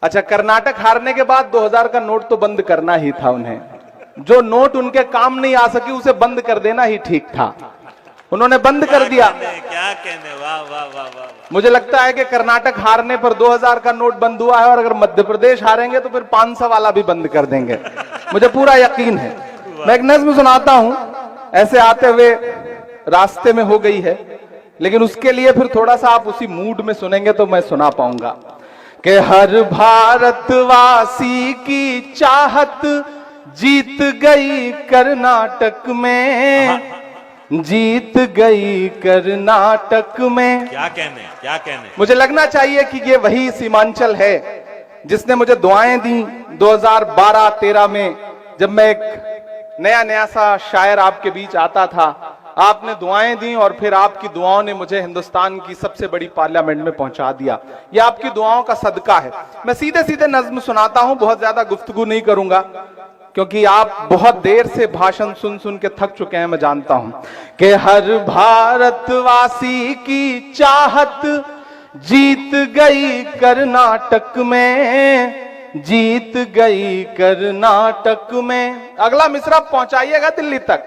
अच्छा, कर्नाटक हारने के बाद 2000 का नोट तो बंद करना ही था उन्हें। जो नोट उनके काम नहीं आ सकी उसे बंद कर देना ही ठीक था। उन्होंने बंद कर दिया। क्या कहने, वाह वाह वाह वाह। मुझे लगता है कि कर्नाटक हारने पर 2000 का नोट बंद हुआ है, और अगर मध्य प्रदेश हारेंगे तो फिर 500 वाला भी बंद कर देंगे, मुझे पूरा यकीन है। मैं एक नज्म सुनाता हूं, ऐसे आते हुए रास्ते में हो गई है, लेकिन उसके लिए फिर थोड़ा सा आप उसी मूड में सुनेंगे तो मैं सुना पाऊंगा कि हर भारतवासी की चाहत जीत गई कर्नाटक में, जीत गई कर्नाटक में। क्या कहने, क्या कहने। मुझे लगना चाहिए कि ये वही सीमांचल है जिसने मुझे दुआएं दी 2012-13 में, जब मैं एक नया नया सा शायर आपके बीच आता था। आपने दुआएं दी और फिर आपकी दुआओं ने मुझे हिंदुस्तान की सबसे बड़ी पार्लियामेंट में पहुंचा दिया। ये आपकी दुआओं का सदका है। मैं सीधे सीधे नज्म सुनाता हूं, बहुत ज्यादा गुफ्तगू नहीं करूंगा, क्योंकि आप बहुत देर से भाषण सुन सुन के थक चुके हैं, मैं जानता हूं। कि हर भारतवासी की चाहत जीत गई कर्नाटक में, जीत गई कर्नाटक में। अगला मिसरा पहुंचाइएगा दिल्ली तक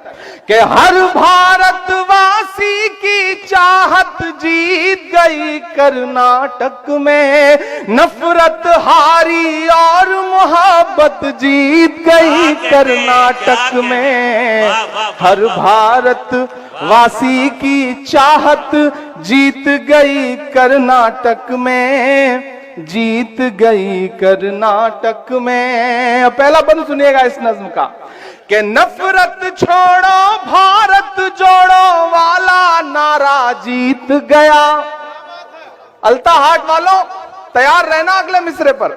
कि हर भारतवासी की चाहत जीत गई कर्नाटक में, नफरत हारी और मोहब्बत जीत गई कर्नाटक में। हर भारतवासी की चाहत जीत गई कर्नाटक में, जीत गई कर्नाटक में। पहला बंद सुनिएगा इस नज्म का कि नफरत छोड़ो भारत जोड़ो वाला नारा जीत गया। अल्ता हाट वालों तैयार रहना अगले मिसरे पर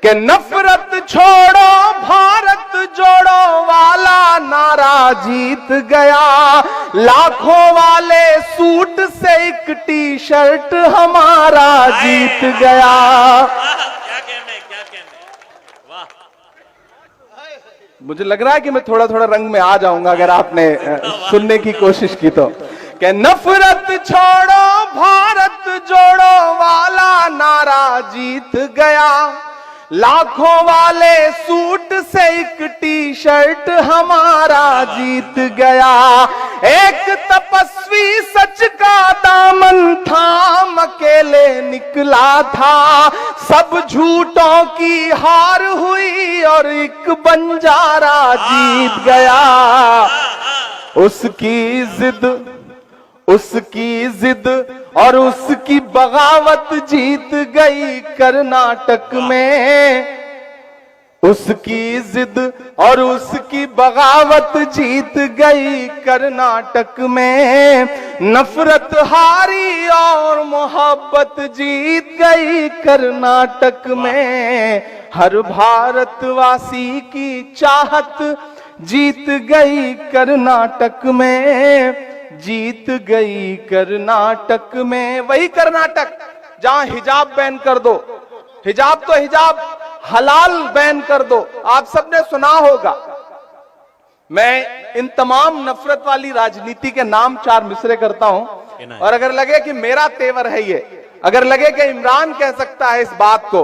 कि नफरत छोड़ो भारत जोड़ो वाला नारा जीत गया। लाखों वाले सूट से एक टी शर्ट हमारा जीत गया। क्या कहने, क्या कहने, वाह। मुझे लग रहा है कि मैं थोड़ा थोड़ा रंग में आ जाऊंगा अगर आपने सुनने की कोशिश की तो। कि नफरत छोड़ो भारत जोड़ो वाला नारा जीत गया। लाखों वाले सूट से एक टी शर्ट हमारा जीत गया। एक तपस्वी सच का दामन थाम अकेले निकला था, सब झूठों की हार हुई और एक बंजारा जीत गया। उसकी जिद और उसकी बगावत जीत गई कर्नाटक में। उसकी जिद और उसकी बगावत जीत गई कर्नाटक में। नफरत हारी और मोहब्बत जीत गई कर्नाटक में। हर भारतवासी की चाहत जीत गई कर्नाटक में, जीत गई कर्नाटक में। वही कर्नाटक जहां हिजाब बैन कर दो, हिजाब तो हिजाब हलाल बैन कर दो। आप सबने सुना होगा। मैं इन तमाम नफरत वाली राजनीति के नाम 4 मिसरे करता हूं, और अगर लगे कि मेरा तेवर है ये, अगर लगे कि इमरान कह सकता है इस बात को,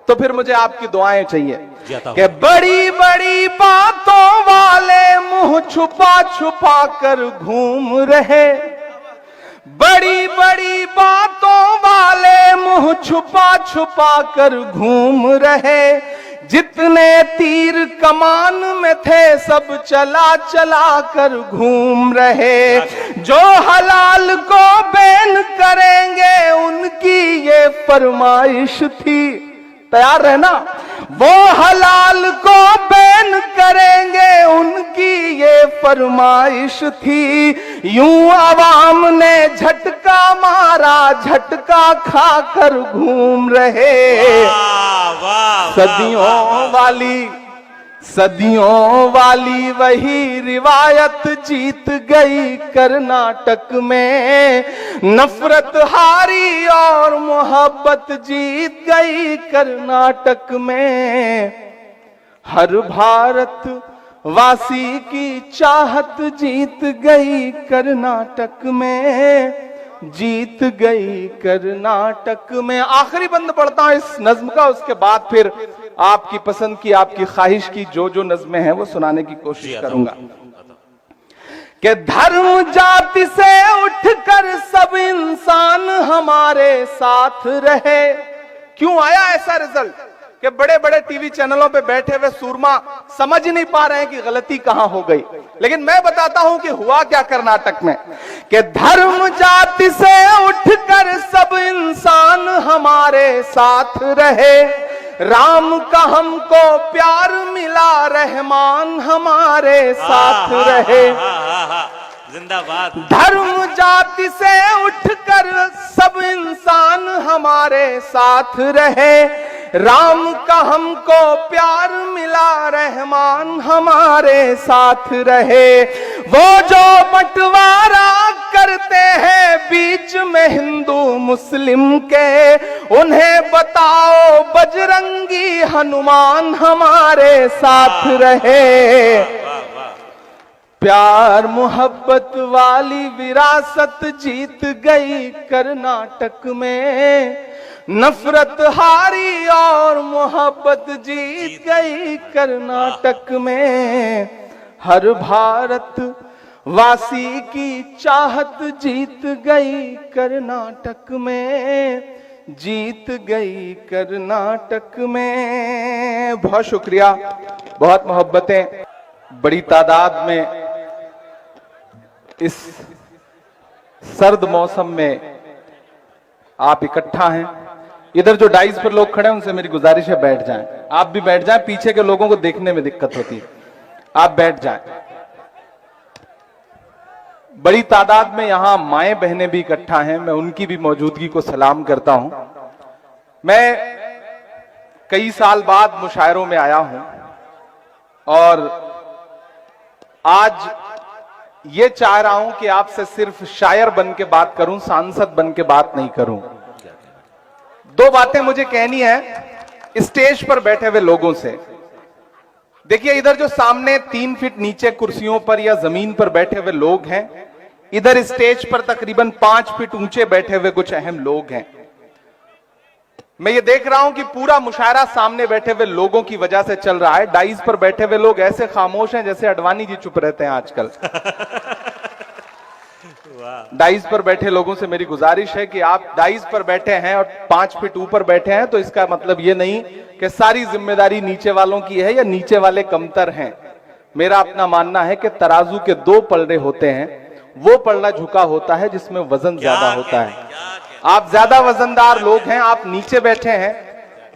तो फिर मुझे आपकी दुआएं चाहिए। कि बड़ी बड़ी बातों वाले मुंह छुपा छुपा कर घूम रहे, बड़ी बड़ी बातों वाले मुंह छुपा छुपा कर घूम रहे। जितने तीर कमान में थे सब चला चला कर घूम रहे। जो हलाल को बैन करेंगे उनकी ये फरमाइश थी। तैयार रहना। वो हलाल को बैन करेंगे उनकी ये फरमाइश थी। यूं अवाम ने झटका मारा, झटका खाकर घूम रहे। सदियों वाली वही रिवायत जीत गई कर्नाटक में। नफरत हारी और मोहब्बत जीत गई कर्नाटक में। हर भारत वासी की चाहत जीत गई कर्नाटक में, जीत गई कर्नाटक में। आखिरी बंद पढ़ता हूं इस नज्म का, उसके बाद फिर आपकी पसंद की, आपकी ख्वाहिश की जो नज्में हैं वो सुनाने की कोशिश करूंगा। कि धर्म जाति से उठकर सब इंसान हमारे साथ रहे। क्यों आया ऐसा रिजल्ट कि बड़े बड़े टीवी चैनलों पे बैठे हुए सूरमा समझ नहीं पा रहे हैं कि गलती कहां हो गई, लेकिन मैं बताता हूं कि हुआ क्या कर्नाटक में। कि धर्म जाति से उठकर सब इंसान हमारे साथ रहे, राम का हमको प्यार मिला, रहमान हमारे साथ रहे। जिंदाबाद। धर्म जाति से उठकर सब इंसान हमारे साथ रहे, राम का हमको प्यार मिला, रहमान हमारे साथ रहे। वो जो बंटवारा करते हैं बीच में हिंदू मुस्लिम के, उन्हें बताओ बजरंगी हनुमान हमारे साथ रहे। प्यार मोहब्बत वाली विरासत जीत गई कर्नाटक में, नफरत हारी और मोहब्बत जीत गई कर्नाटक में। हर भारत वासी की चाहत जीत गई कर्नाटक में, जीत गई कर्नाटक में। बहुत शुक्रिया, बहुत मोहब्बतें। बड़ी तादाद में इस सर्द मौसम में आप इकट्ठा हैं। इधर जो डाइस पर लोग खड़े हैं उनसे मेरी गुजारिश है बैठ जाएं। आप भी बैठ जाएं, पीछे के लोगों को देखने में दिक्कत होती है, आप बैठ जाएं। बड़ी तादाद में यहां माएं बहनें भी इकट्ठा हैं, मैं उनकी भी मौजूदगी को सलाम करता हूं। मैं कई साल बाद मुशायरों में आया हूं और आज ये चाह रहा हूं कि आपसे सिर्फ शायर बन के बात करूं, सांसद बन के बात नहीं करूं। दो बातें मुझे कहनी है स्टेज पर बैठे हुए लोगों से। देखिए, इधर जो सामने 3 फीट नीचे कुर्सियों पर या जमीन पर बैठे हुए लोग हैं, इधर स्टेज पर तकरीबन 5 फीट ऊंचे बैठे हुए कुछ अहम लोग हैं। मैं ये देख रहा हूं कि पूरा मुशायरा सामने बैठे हुए लोगों की वजह से चल रहा है। डाइस पर बैठे हुए लोग ऐसे खामोश हैं जैसे अडवाणी जी चुप रहते हैं आजकल। डाइस पर बैठे लोगों से मेरी गुजारिश है कि आप डाइस पर बैठे हैं और 5 फीट ऊपर बैठे हैं, तो इसका मतलब ये नहीं कि सारी जिम्मेदारी नीचे वालों की है या नीचे वाले कमतर हैं। मेरा अपना मानना है कि तराजू के 2 पलड़े होते हैं, वो पलड़ा झुका होता है जिसमें वजन ज्यादा होता है। आप ज्यादा वजनदार लोग हैं, आप नीचे बैठे हैं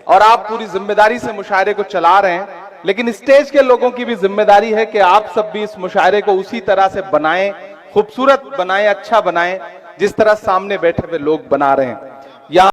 और आप पूरी जिम्मेदारी से मुशायरे को चला रहे हैं, लेकिन स्टेज के लोगों की भी जिम्मेदारी है कि आप सब भी इस मुशायरे को उसी तरह से बनाएं, खूबसूरत बनाएं, अच्छा बनाएं जिस तरह सामने बैठे हुए लोग बना रहे हैं।